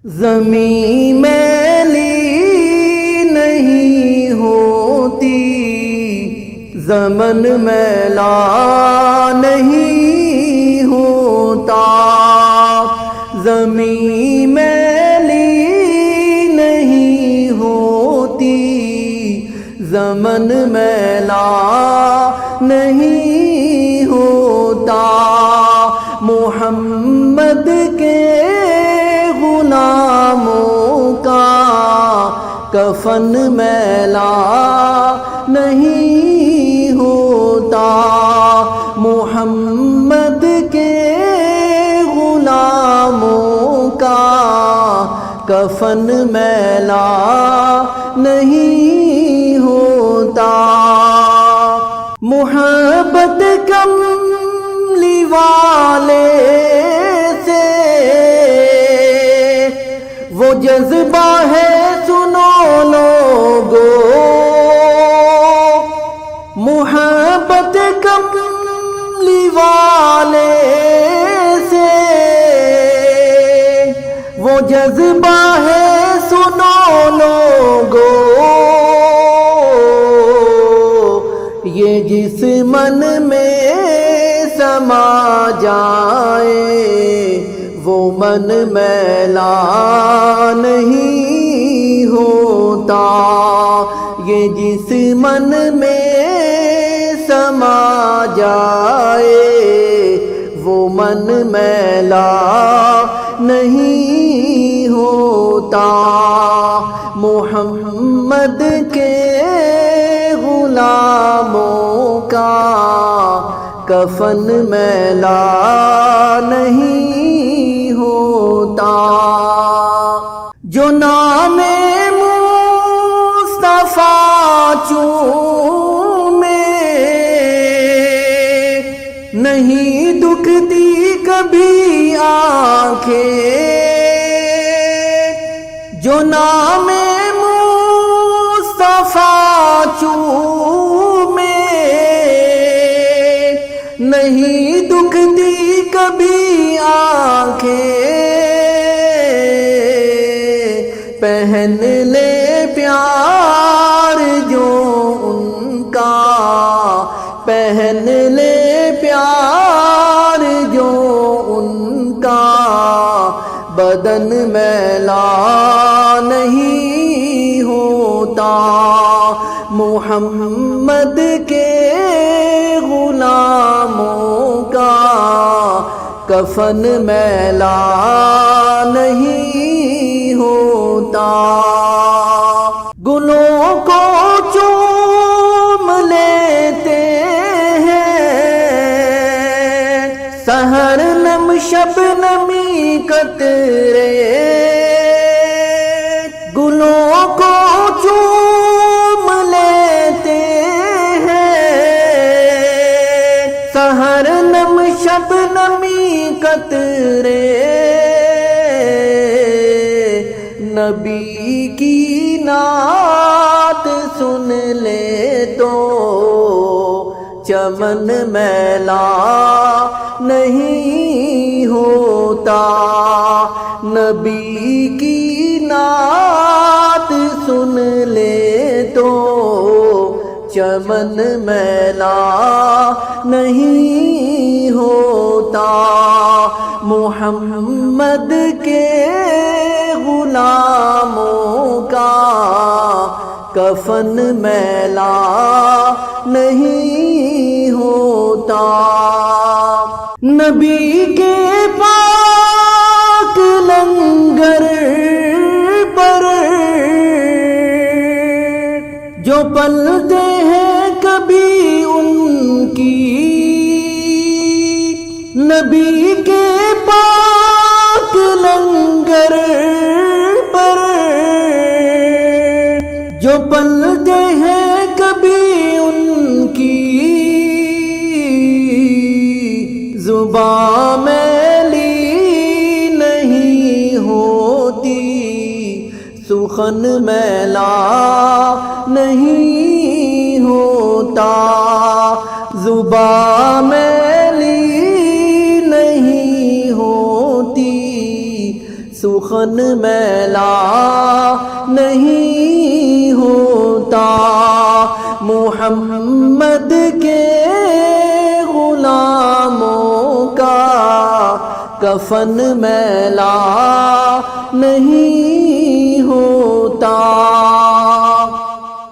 زمین میلی نہیں ہوتی، زمن میلا نہیں ہوتا، زمین میلی نہیں ہوتی، زمن میلا نہیں ہوتا، محمد کے غلاموں کا کفن میلا نہیں ہوتا، محمد کے غلاموں کا کفن میلا نہیں ہوتا، محبت کملی والے سے وہ جذبہ ہے سنو لوگو، محبت کملی والے سے وہ جذبہ ہے سنو لوگو، یہ جس من میں سما جائے وہ من میلا نہیں ہوتا، یہ جس من میں سما جائے وہ من میلا نہیں ہوتا، محمد کے غلاموں کا کفن میلا نہیں ہوتا، جو نام مصطفیٰ چومے نہیں دکھتی کبھی آنکھیں، جو نام مصطفیٰ چومے نہیں دکھتی کبھی آنکھیں، پہن لے پیار جو ان کا، پہن لے پیار جو ان کا، بدن میلا نہیں ہوتا، محمد کے غلاموں کا کفن میلا نہیں ہوتا، گلوں کو چوم لیتے ہیں سحر نم شبنمی قطرے، گلوں کو چوم لیتے ہیں سحر نم شبنمی قطرے، نبی کی نعت سن لے تو چمن میلا نہیں ہوتا، نبی کی نعت سن لے تو چمن میلا نہیں ہوتا، محمد کے غلاموں کا کفن میلا نہیں ہوتا، نبی کے پاک لنگر پر جو پلتے ہیں کبھی ان کی، نبی کے پاک لنگر پر جو پلتے ہیں کبھی ان کی، زبان میلی نہیں ہوتی، سخن میلا نہیں ہوتا، زبان میلی نہیں ہوتی، سخن میلا نہیں ہوتا، محمد کے غلاموں کا کفن میلا نہیں ہوتا۔